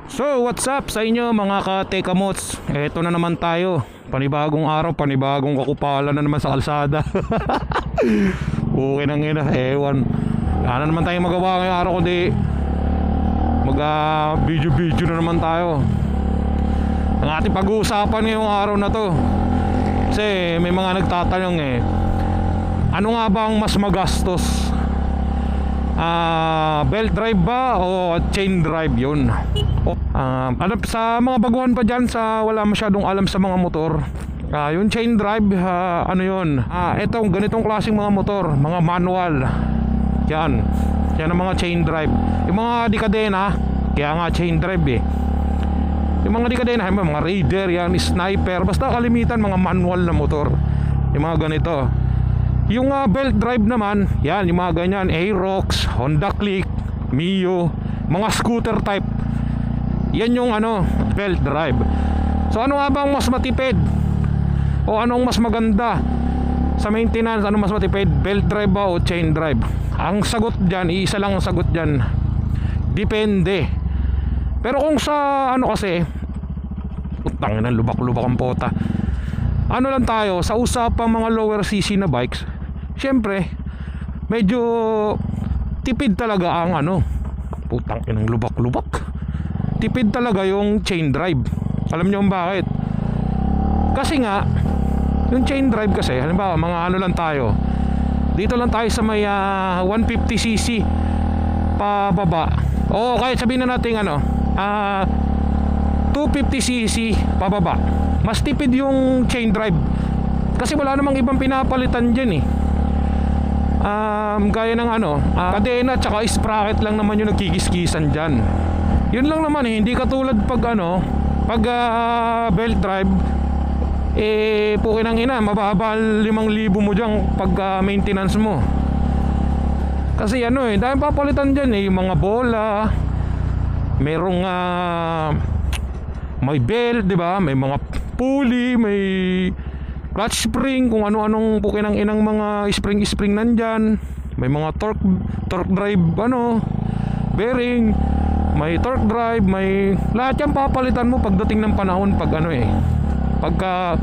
So what's up sa inyo mga ka-tekamots? Eto na naman tayo, panibagong araw, panibagong kakupalan na naman sa kalsada. Okay nang ina, ewan. Wala na naman tayong magawa ngayong araw kundi video na naman tayo. Ang ating pag-uusapan ngayong araw na to, kasi may mga nagtatanong ano nga ba ang mas magastos? Belt drive ba o chain drive? Yun. Ano, sa mga baguhan pa dyan, sa wala masyadong alam sa mga motor, yung chain drive, ano yun, etong ganitong klaseng mga motor, mga manual, yan ang mga chain drive. Yung mga dekadena, kaya nga chain drive yung mga dekadena, mga Raider, yan, Sniper, basta kalimitan mga manual na motor, yung mga ganito. Yung belt drive naman, yan, yung mga ganyan, Aerox, Honda Click, Mio, mga scooter type. Yan yung belt drive. So ano nga bang mas matipid? O anong mas maganda sa maintenance? Ano mas matipid? Belt drive ba o chain drive? Ang sagot dyan, iisa lang ang sagot dyan, depende. Pero kung sa kasi, putang ina, lubak-lubak ang pota. Ano lang tayo, sa usapang mga lower cc na bikes, syempre medyo tipid talaga ang putang inang lubak-lubak. Tipid talaga yung chain drive. Alam niyo kung bakit? Kasi nga yung chain drive kasi, halimbawa mga lang tayo, dito lang tayo sa may 150cc pababa, o kahit sabihin na natin 250cc pababa, mas tipid yung chain drive. Kasi wala namang ibang pinapalitan dyan gaya ng kadena tsaka sprocket lang naman yung nagkikiskisan dyan. Yun lang naman hindi katulad pag belt drive, pukin ang ina, mababa 5,000 mo dyan pag maintenance mo. Kasi dahil papalitan dyan yung mga bola, merong may belt, diba? May mga pulley, may clutch spring, kung ano-anong pukin ang inang mga spring nandyan. May mga torque drive, bearing, may torque drive, may lahat yan papalitan mo pagdating ng panahon pagka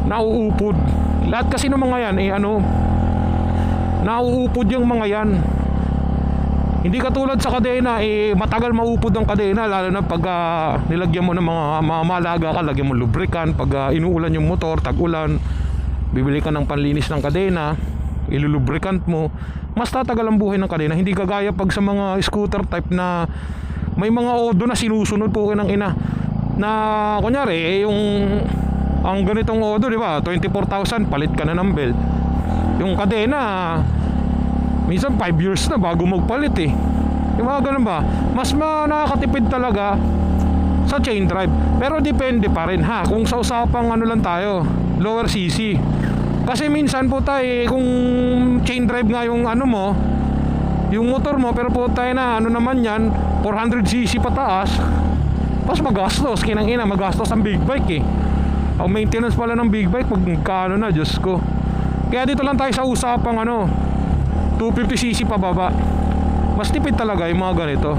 nauupod. Lahat kasi ng mga yan nauupod yung mga yan. Hindi katulad sa kadena, matagal maupod ang kadena, lalo na pag nilagyan mo ng mga malaga ka, lagyan mo lubricant. Pag inuulan yung motor, tag-ulan, bibili ka ng panlinis ng kadena, ilulubricant mo, mas tatagal ang buhay ng kadena. Hindi kagaya pag sa mga scooter type na may mga odo na sinusunod po ng ina, na kunyari ang ganitong odo, di ba, 24,000 palit ka na ng belt. Yung kadena minsan 5 years na bago magpalit yung mga ganun ba. Mas nakakatipid talaga sa chain drive. Pero depende pa rin kung sa usapang lang tayo, lower cc. Kasi minsan po tayo kung chain drive nga yung yung motor mo, pero po tayo na naman yan 400cc pataas, mas magastos, magastos ang big bike ang maintenance pala ng big bike pag magkano na, Diyos ko. Kaya dito lang tayo sa usapang 250cc pababa, mas tipid talaga yung mga ganito.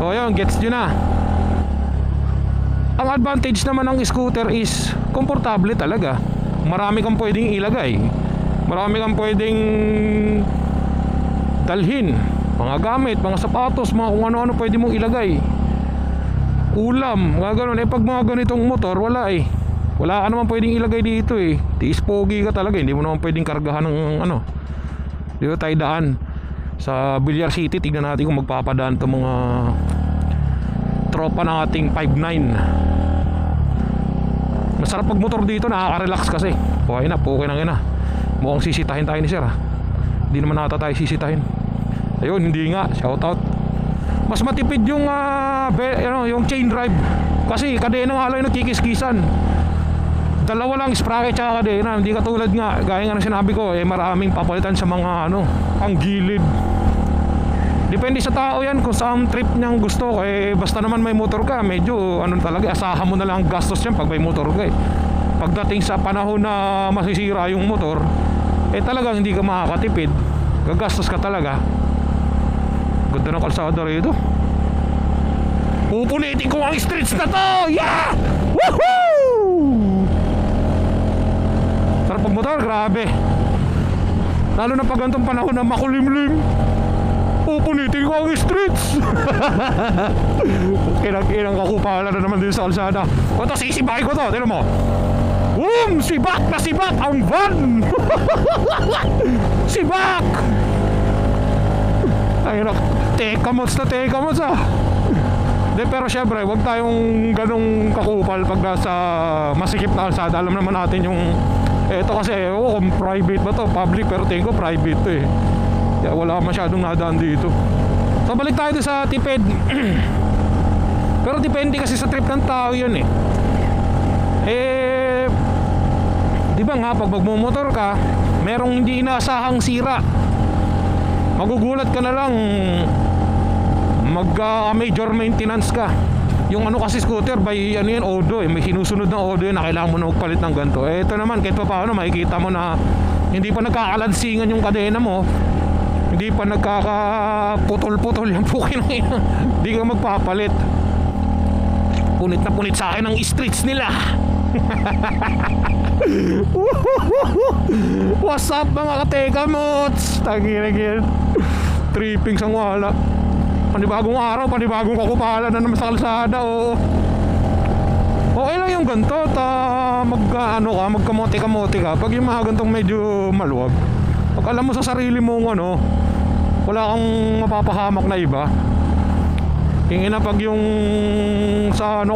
O yun, gets nyo na. Ang advantage naman ng scooter is komportable talaga. Marami kang pwedeng ilagay, marami kang pwedeng dalhin, mga gamit, mga sapatos, mga kung ano-ano pwede mong ilagay, ulam, mga ganun. Pag mga ganitong motor, wala ka naman pwedeng ilagay dito tiis pogi ka talaga, hindi mo naman pwedeng kargahan ng dito tayo daan sa Villar City. Tignan natin kung magpapadaan to mga tropa ng ating 5'9". Masarap pag motor dito, nakaka-relax kasi. Okay na mukhang sisitahin tayo ni sir hindi naman nata tayo sisitahin. Ayun, hindi nga, shoutout. Mas matipid yung yung chain drive, kasi kadena nga lang yung nagkikiskisan. Dalawa lang, sprocket tsaka kadena. Hindi katulad nga, gaya nga na sinabi ko, maraming papalitan sa mga ang gilid. Depende sa tao yan kung saan trip niyang gusto. Basta naman may motor ka, medyo talaga, asahan mo na lang ang gastos yan pag may motor ka Pagdating sa panahon na masisira yung motor, talagang hindi ka makakatipid, gagastos ka talaga. Ganda ng kalsada rito. Pupunitin ko ang streets na to! Yeah! Woohoo! Sarap pagmotor, grabe. Lalo na pag ganitong panahon na makulimlim. Pupunitin ko ang streets. Kinang kakupala na naman din sa kalsada. O to, sisibahin ko to, tignan mo. Boom! Sibak na sibak ang van! Sibak! Ay, teka mods ah. De, pero syempre, wag tayong ganong kakupal pag nasa masikip na kalsada. Alam naman natin yung eto kasi, kung private ba to, public, pero tingin ko private to eh. Kaya wala masyadong nadaan dito. So balik tayo sa tipid. Pero depende kasi sa trip ng tao yun eh. Di ba nga pag magmumotor ka, merong hindi inaasahang sira. Magugulat ka na lang major maintenance ka. Yung ano kasi scooter by ano yan, odo eh. May sinusunod na odo yun na kailangan mo na magpalit ng ganito. Ito naman kahit pa paano makikita mo na hindi pa nagkakalansingan yung kadena mo. Hindi pa nagkakaputol-putol yung pukin na yun. Hindi ka magpapalit. Punit na punit sa akin ang streets nila. What's up mga kateka mots? Tagiragir. Tripping sang wala. Panibagong araw, panibagong kakupalan na naman sa kalsada. Okay lang yung ganito. Magkamote-kamote ka. Pag yung mga gantong medyo maluwag, pag alam mo sa sarili mong wala kang mapapahamak na iba. Tingin na pag yung sa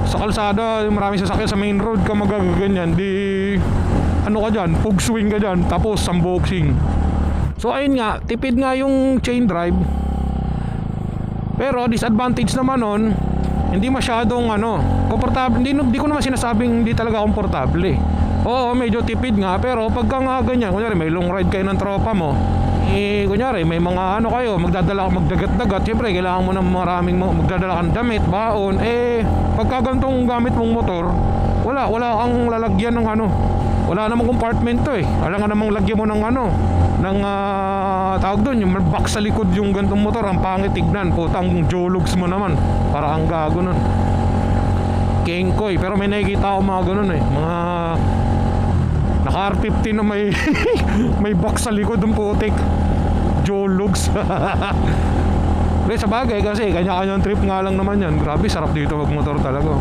sa kalsada, yung maraming sasakyan sa main road ka magaganyan, di ka dyan, pug swing ka dyan, tapos samboxing. So ayun nga, tipid nga yung chain drive. Pero disadvantage naman nun, hindi masyadong komportable. Hindi ko naman sinasabing hindi talaga komportable. Oo, medyo tipid nga, pero pagka nga ganyan, kunyari may long ride kayo ng tropa mo, kunyari may mga kayo, magdagat-dagat, siyempre kailangan mo ng maraming magdadala kang damit, baon. Pagka gantong gamit mong motor, wala kang lalagyan ng wala namang compartment to eh. Wala nga namang lagyan mo ng tawag doon, yung box sa likod yung gantong motor. Ang pangit tignan, putang jolugs mo naman, para ang gago nun. Kengkoy, pero may nakikita ako mga ganun eh, mga naka R50 na may may box sa likod ng putik. Jolugs. Pero sa bagay kasi kanya-kanyang trip nga lang naman yan. Grabe, sarap dito magmotor talaga.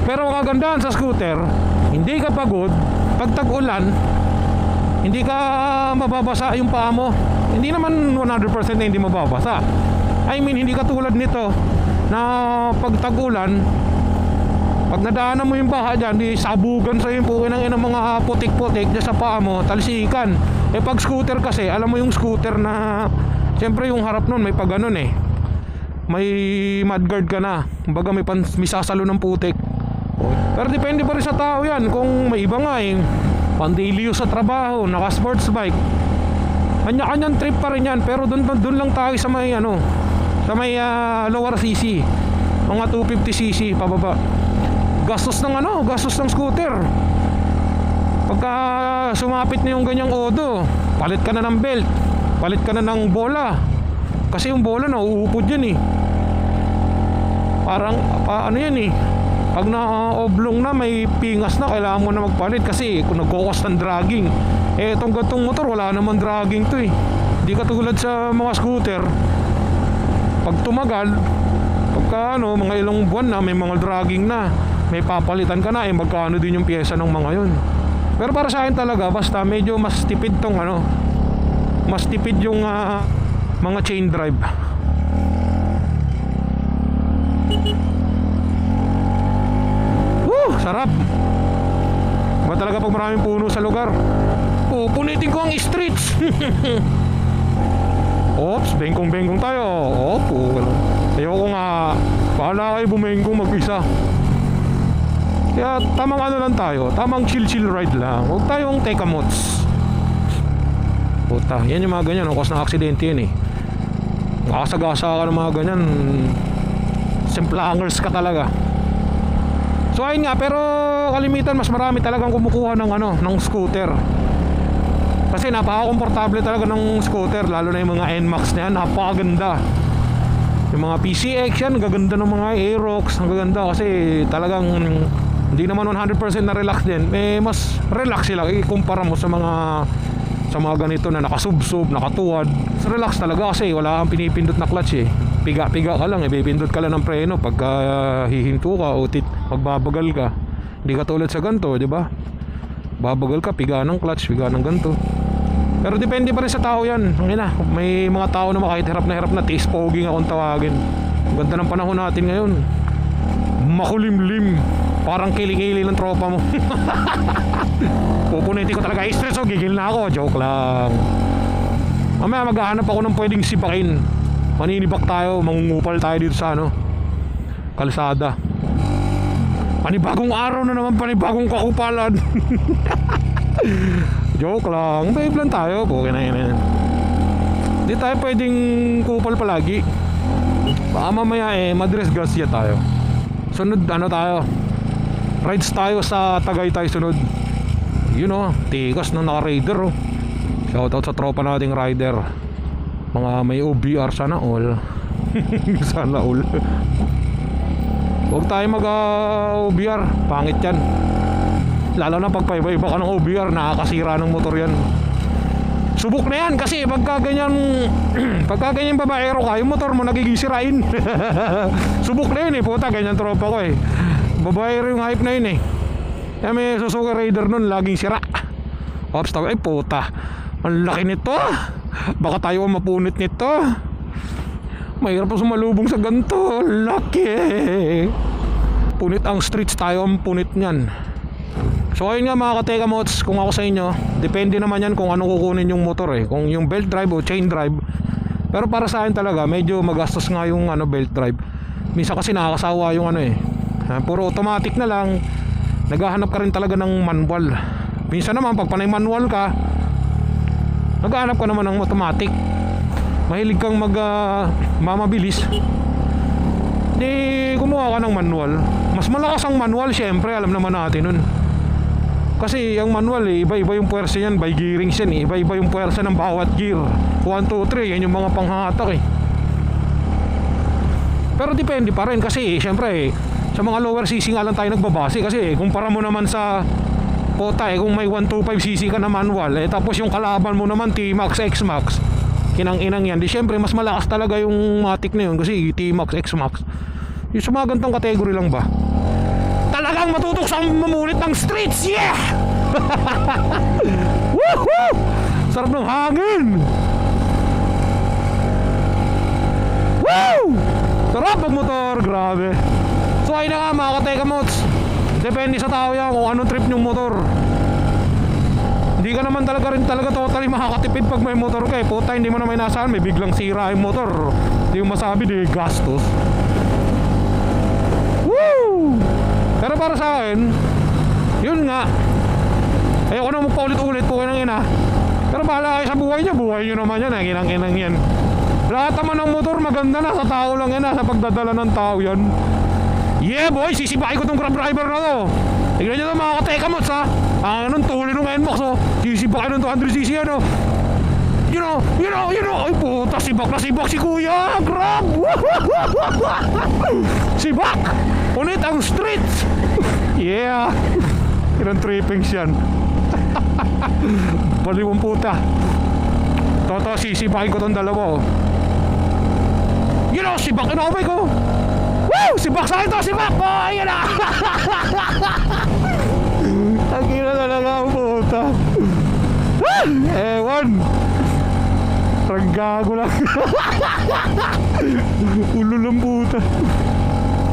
Pero ang kagandahan sa scooter, hindi ka pagod. Pag tag-ulan, hindi ka mababasa yung paa mo. Hindi naman 100% na hindi mababasa. I mean, hindi ka tulad nito na pag tag-ulan, pag nadaanan mo yung baha dyan, di sabugan sa yung pukin ng mga putik-putik dyan sa paa mo, talsikan. Pag scooter kasi, alam mo yung scooter na siyempre yung harap nun may pag may mudguard ka na. Kumbaga may sasalo ng putik. Pero depende pa rin sa tao yan. Kung may iba nga pang-daily use sa trabaho, naka-sports bike, kanya-kanyang trip pa rin yan. Pero dun lang tayo sa may sa may lower CC, mga 250cc pababa. Gastos ng scooter. Pagka sumapit na yung ganyang odo, palit ka na ng belt, palit ka na ng bola. Kasi yung bola nauupod yan parang pag na-oblong na, may pingas na, kailangan mo na magpalit kasi kung nagkukos ng dragging. Itong gantong motor, wala naman dragging to Hindi katulad sa mga scooter. Pag tumagal, pagka mga ilang buwan na, may mga dragging na, may papalitan ka na, magkano din yung pyesa ng mga yun. Pero para sa akin talaga, basta medyo mas tipid tong mas tipid yung mga chain drive. Sarap. Ba talaga pag maraming puno sa lugar, punitin ko ang streets. Ops, bengkong tayo. Opo, ayoko nga. Bahala kayo bumengkong mag-isa. Kaya tamang lang tayo, tamang chill ride lang. Huwag tayong teka mots. Puta, yan yung mga ganyan, cause ng aksidente yan Nakasagasa ka ng mga ganyan, simplangers ka talaga. So ayun nga, pero kalimitan mas marami talagang kumukuha ng scooter. Kasi napaka-komportable talaga ng scooter, lalo na yung mga NMAX na yan, napakaganda. Yung mga PCX yan, ang gaganda ng mga Aerox, ang gaganda kasi talagang hindi naman 100% na relax din. Mas relax sila ikumpara mo sa mga ganito na nakasubsob, nakatuwad. Mas relax talaga kasi wala kang pinipindot na clutch piga-piga ka lang, pipindot ka lang ng preno pagka hihinto ka o magbabagal ka. Hindi ka tulad sa ganito, di ba? Babagal ka, piga ng clutch, piga ng ganito. Pero depende pa rin sa tao yan. May mga tao na kahit hirap na tiis pogi nga kung tawagin. Ang ganda ng panahon natin ngayon, makulimlim, parang kiling-kiling ng tropa mo. Pupunutin ko talaga stress, gigil na ako. Joke lang. Mamaya maghahanap ako ng pwedeng sibakin. Maninibak tayo, mangungupal tayo dito sa kalsada. Panibagong araw na naman, panibagong kakupalan. Joke lang, babe lang tayo. Okay na yan. Hindi tayo pwedeng kupal palagi. Baka mamaya madresgrasya tayo. Sunod tayo, rides tayo sa Tagaytay sunod. Tikas na naka-raider. Shoutout sa tropa nating rider. Mga may OBR, sana all. Sana all. Huwag tayo mag-OBR, pangit yan. Lalo na pag paiba-iba ka ng OBR, nakakasira ng motor yan. Subok na yan kasi pagka ganyan babaero ka, yung motor mo nagiging sirain. Subok na yun puta, ganyan tropa ko babaero yung hype na yun Kaya may Suzuki Raider nun, laging sira. Ops, tawag, puta, ang laki nito, baka tayo ang mapunit nito. Mahirap pa sumalubong sa ganito. Laki. Punit ang streets, tayo ang punit nyan. So ayun nga mga kateka mods, kung ako sa inyo, depende naman yan kung ano kukunin yung motor kung yung belt drive o chain drive. Pero para sa akin talaga, medyo magastos nga yung belt drive. Minsan kasi nakakasawa yung puro automatic na lang. Naghahanap ka rin talaga ng manual. Minsan naman pag panay manual ka, naghahanap ka naman ng automatic. Mahilig kang mamabilis, di kumuha ka ng manual. Mas malakas ang manual, syempre, alam naman natin nun. Kasi ang manual iba-iba yung puwersa yan, by gearings yan iba-iba yung puwersa ng bawat gear. 1, 2, 3, yan yung mga panghatak Pero depende pa rin kasi syempre sa mga lower cc nga lang tayo nagbabase. Kasi kumpara mo naman sa kung may 125cc ka na manual tapos yung kalaban mo naman T-Max, X-Max, kinang-inang yan, di syempre mas malakas talaga yung matic na yun kasi T-Max, X-Max. Yung sa mga gantong category lang ba, talagang matutok sa mamunit ng streets. Yeah! Woohoo! Sarap ng hangin. Woo! Sarap magmotor, grabe. So ayun na nga mga kateka mods, depende sa tao yan kung anong trip yung motor. Hindi ka naman talaga totally makakatipid pag may motor ka puta, hindi mo na may nasaan, may biglang sira yung motor. Hindi mo masabi, di gastos. Woo! Pero para sa akin, yun nga, ayoko na magpaulit-ulit po ng ina. Pero bahala kayo sa buhay nyo naman yan, inang yan. Lahat naman ng motor maganda na, sa tao lang yan, sa pagdadala ng tao yan. Yeah boy, sisibahin ko tong Grab driver na to. Tignan nyo na mga kateka mods anong tuloy ng NMAX sisibahin ng 200cc ay puta, sibak na sibak si kuya. Grab. Sibak, unit ang streets. Yeah, ilang trippings yan. Baliwang puta. Toto, sisibahin ko tong dalawa sibak na ako ko. Woo! Sibak sa akin to, sibak! Ayun na! Tagina talaga ang puta. Ewan, Tranggago lang. Ulo lang puta.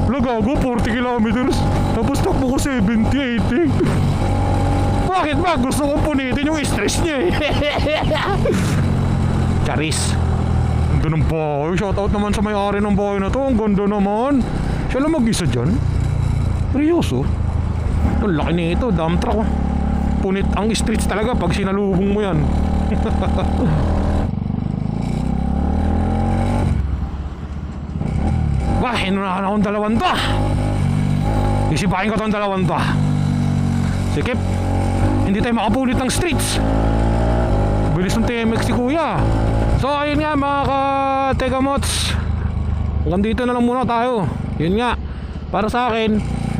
Wala gago, 40 kilometers. Tapos takbo ko 70, 80. Bakit ba? Gusto kong punitin yung stress niya Charis. Ganda ng bahay. Shoutout naman sa may-ari ng bahay na to. Ang ganda naman. Siya lang mag-isa dyan. Seryoso. Ang laki nito, dump truck punit ang streets talaga pag sinalubong mo yan. Wah, inunahan akong dalawang to. Isipahin ko tong dalawang to. Sikip, hindi tayo makapunit ng streets. Bilis ng TMX si kuya. So ayun nga mga ka-Teka Mods, hanggang dito na lang muna tayo. Yun nga, para sa akin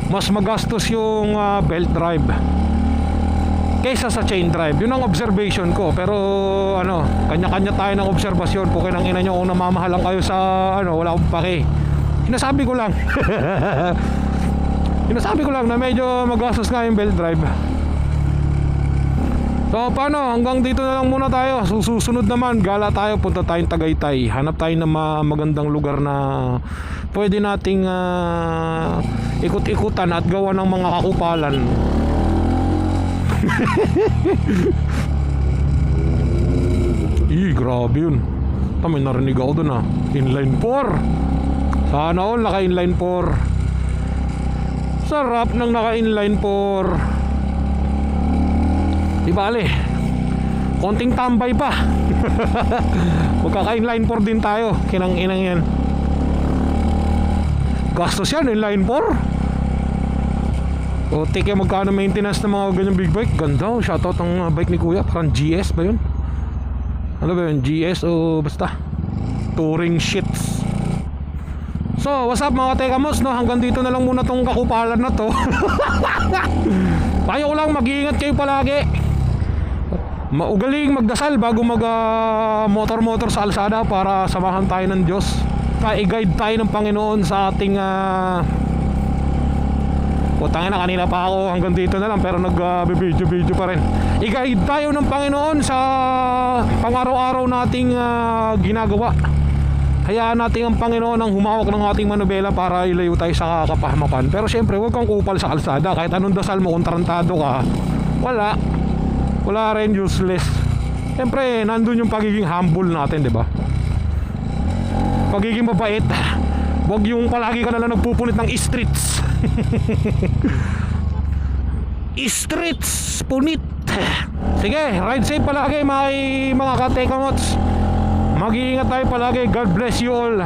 mas magastos yung belt drive kaysa sa chain drive. Yun ang observation ko. Pero ano, kanya-kanya tayo ng obserbasyon. Pukin ang ina nyo kung namamahalan kayo sa ano, wala akong pake. Sinasabi ko lang sinasabi ko lang na medyo magastos nga yung belt drive. So paano, hanggang dito na lang muna tayo. Susunod naman, gala tayo, punta tayong Tagaytay. Hanap tayo ng magandang lugar na pwede nating ikot-ikutan at gawa ng mga kakupalan. Grabe yun. May narinig ako dun Inline 4. Sana all naka inline 4. Sarap ng naka inline 4. Di bale, konting tambay pa. Magkaka inline 4 din tayo. Kinang inang yan. Gastos yan, inline 4. O teke, magkano maintenance ng mga ganyang big bike? Ganda, shoutout ang bike ni kuya. Parang GS ba yun? Ano ba yun? GS o basta touring shits. So what's up mga tekamos, no? Hanggang dito na lang muna tong kakupalan na to. Payo ko lang, mag-iingat kayo palagi. Maugaling magdasal bago mag motor sa alsada para samahan tayo ng Diyos. I-guide tayo ng Panginoon sa ating Putangin na, kanina pa ako hanggang dito na lang pero nag-video pa rin. I-guide tayo ng Panginoon sa pang-araw-araw nating ginagawa. Hayaan natin ang Panginoon ang humawak ng ating manubela para ilayo tayo sa kapahamakan. Pero syempre, huwag kang kupal sa kalsada. Kahit anong dasal mo, kung tarantado ka, wala rin, useless. Syempre, nandun yung pagiging humble natin, di ba? Pagiging mabait. Huwag yung palagi ka nalang nagpupunit ng streets. Streets punit. Sige, ride safe palagi mga katekamots. Mag-iingat tayo palagi. God bless you all.